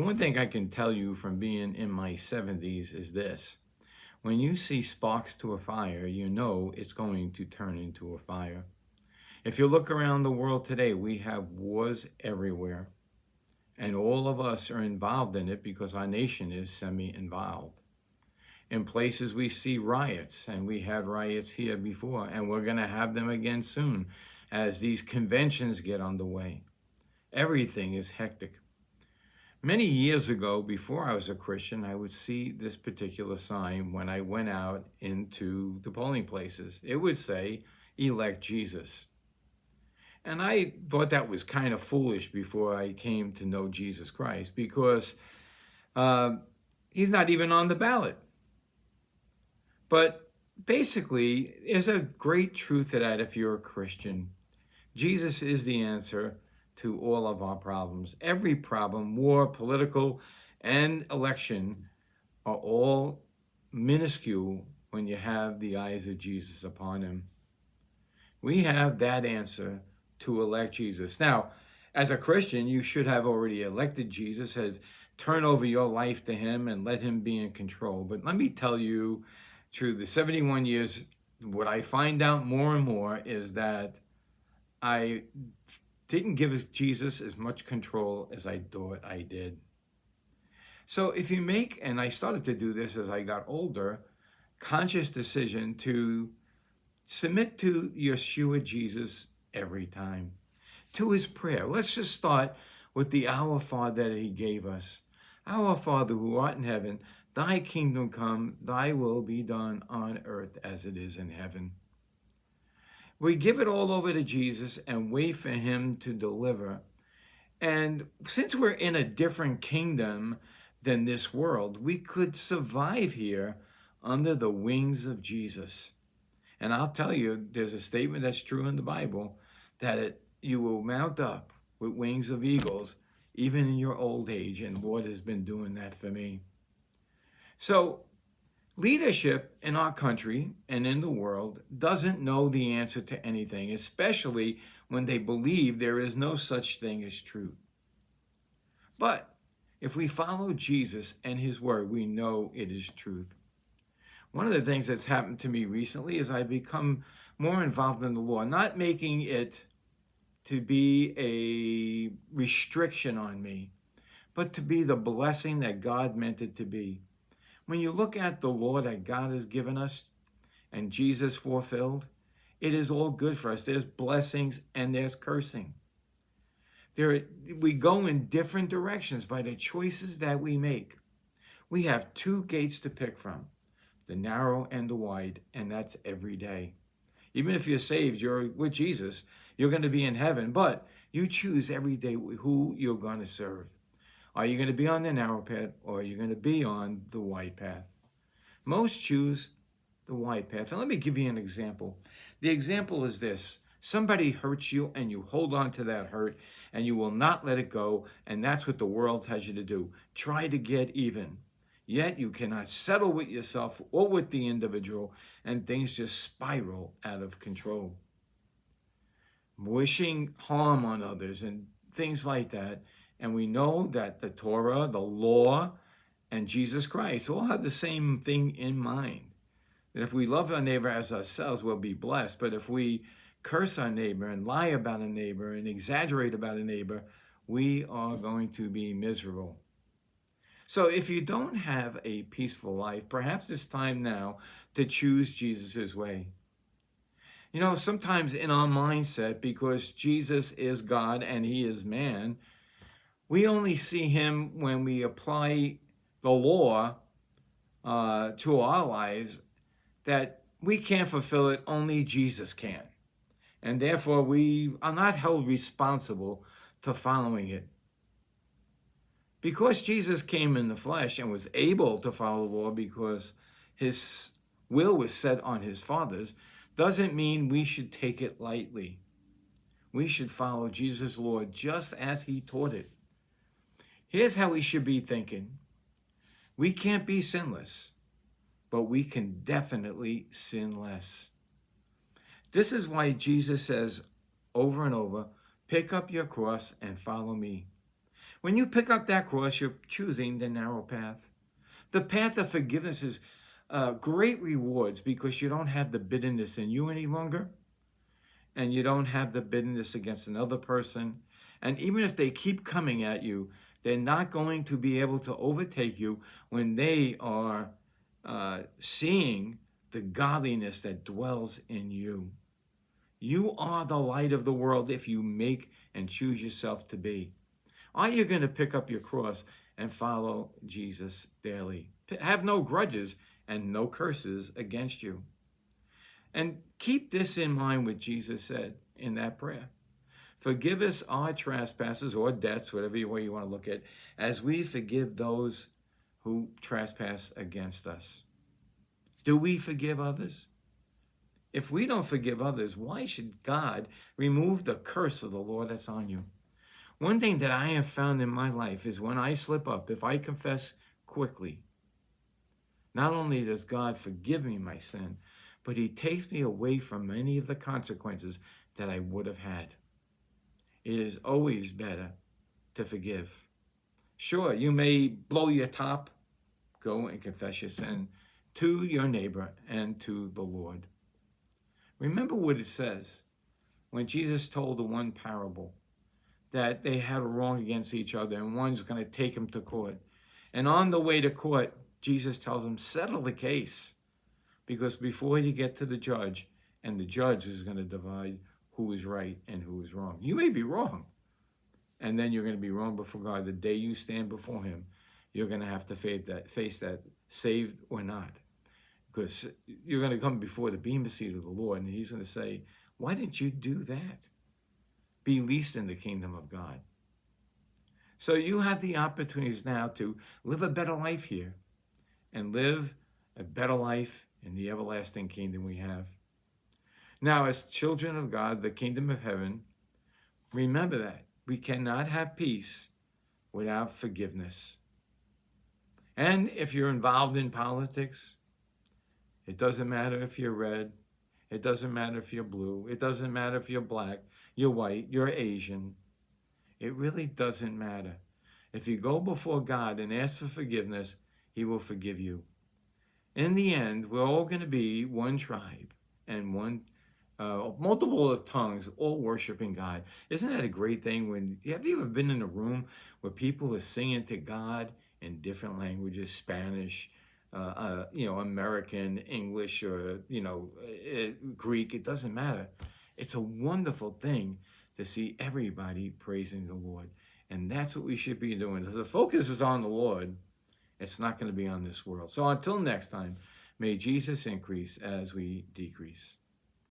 One thing I can tell you from being in my 70s is this. When you see sparks to a fire, you know it's going to turn into a fire. If you look around the world today, we have wars everywhere. And all of us are involved in it because our nation is semi-involved. In places we see riots, and we had riots here before, and we're going to have them again soon as these conventions get underway. Everything is hectic. Many years ago, before I was a Christian, I would see this particular sign when I went out into the polling places. It would say, elect Jesus. And I thought that was kind of foolish before I came to know Jesus Christ because he's not even on the ballot. But basically, there's a great truth to that if you're a Christian. Jesus is the answer to all of our problems. Every problem, war, political, and election, are all minuscule when you have the eyes of Jesus upon him. We have that answer to elect Jesus. Now, as a Christian, you should have already elected Jesus, have turned over your life to him and let him be in control. But let me tell you, through the 71 years, what I find out more and more is that I didn't give Jesus as much control as I thought I did. So if you make, and I started to do this as I got older, conscious decision to submit to Yeshua Jesus every time, to his prayer. Let's just start with the Our Father that he gave us. Our Father who art in heaven, thy kingdom come, thy will be done on earth as it is in heaven. We give it all over to Jesus and wait for him to deliver. And since we're in a different kingdom than this world, we could survive here under the wings of Jesus. And I'll tell you, there's a statement that's true in the Bible that you will mount up with wings of eagles even in your old age. And the Lord has been doing that for me. So leadership in our country and in the world doesn't know the answer to anything, especially when they believe there is no such thing as truth. But if we follow Jesus and his word, we know it is truth. One of the things that's happened to me recently is I've become more involved in the law, not making it to be a restriction on me, but to be the blessing that God meant it to be. When you look at the law that God has given us and Jesus fulfilled, it is all good for us. There's blessings and there's cursing. We go in different directions by the choices that we make. We have two gates to pick from, the narrow and the wide, and that's every day. Even if you're saved, you're with Jesus, you're going to be in heaven, but you choose every day who you're going to serve. Are you going to be on the narrow path or are you going to be on the wide path? Most choose the wide path. And let me give you an example. The example is this. Somebody hurts you and you hold on to that hurt and you will not let it go. And that's what the world tells you to do. Try to get even. Yet you cannot settle with yourself or with the individual, and things just spiral out of control. Wishing harm on others and things like that. And we know that the Torah, the law, and Jesus Christ all have the same thing in mind. That if we love our neighbor as ourselves, we'll be blessed. But if we curse our neighbor and lie about a neighbor and exaggerate about a neighbor, we are going to be miserable. So if you don't have a peaceful life, perhaps it's time now to choose Jesus' way. You know, sometimes in our mindset, because Jesus is God and he is man, we only see him when we apply the law to our lives, that we can't fulfill it, only Jesus can. And therefore, we are not held responsible to following it. Because Jesus came in the flesh and was able to follow the law because his will was set on his Father's, doesn't mean we should take it lightly. We should follow Jesus' law just as he taught it. Here's how we should be thinking. We can't be sinless, but we can definitely sin less. This is why Jesus says over and over, pick up your cross and follow me. When you pick up that cross, you're choosing the narrow path. The path of forgiveness is great rewards because you don't have the bitterness in you any longer, and you don't have the bitterness against another person. And even if they keep coming at you, they're not going to be able to overtake you when they are seeing the godliness that dwells in you. You are the light of the world if you make and choose yourself to be. Are you going to pick up your cross and follow Jesus daily? Have no grudges and no curses against you. And keep this in mind what Jesus said in that prayer. Forgive us our trespasses or debts, whatever way you want to look at, as we forgive those who trespass against us. Do we forgive others? If we don't forgive others, why should God remove the curse of the Lord that's on you? One thing that I have found in my life is when I slip up, if I confess quickly, not only does God forgive me my sin, but he takes me away from many of the consequences that I would have had. It is always better to forgive. Sure, you may blow your top. Go and confess your sin to your neighbor and to the Lord. Remember what it says when Jesus told the one parable that they had a wrong against each other and one's going to take him to court. And on the way to court, Jesus tells him, settle the case. Because before you get to the judge, and the judge is going to divide who is right and who is wrong. You may be wrong. And then you're going to be wrong before God. The day you stand before him, you're going to have to face that, saved or not. Because you're going to come before the bema seat of the Lord, and he's going to say, why didn't you do that? Be least in the kingdom of God. So you have the opportunities now to live a better life here and live a better life in the everlasting kingdom we have. Now, as children of God, the kingdom of heaven, remember that we cannot have peace without forgiveness. And if you're involved in politics, it doesn't matter if you're red. It doesn't matter if you're blue. It doesn't matter if you're black, you're white, you're Asian. It really doesn't matter. If you go before God and ask for forgiveness, he will forgive you. In the end, we're all going to be one tribe and one multiple of tongues, all worshiping God. Isn't that a great thing? Have you ever been in a room where people are singing to God in different languages, Spanish, American, English, or, Greek? It doesn't matter. It's a wonderful thing to see everybody praising the Lord. And that's what we should be doing. If the focus is on the Lord, it's not going to be on this world. So until next time, may Jesus increase as we decrease.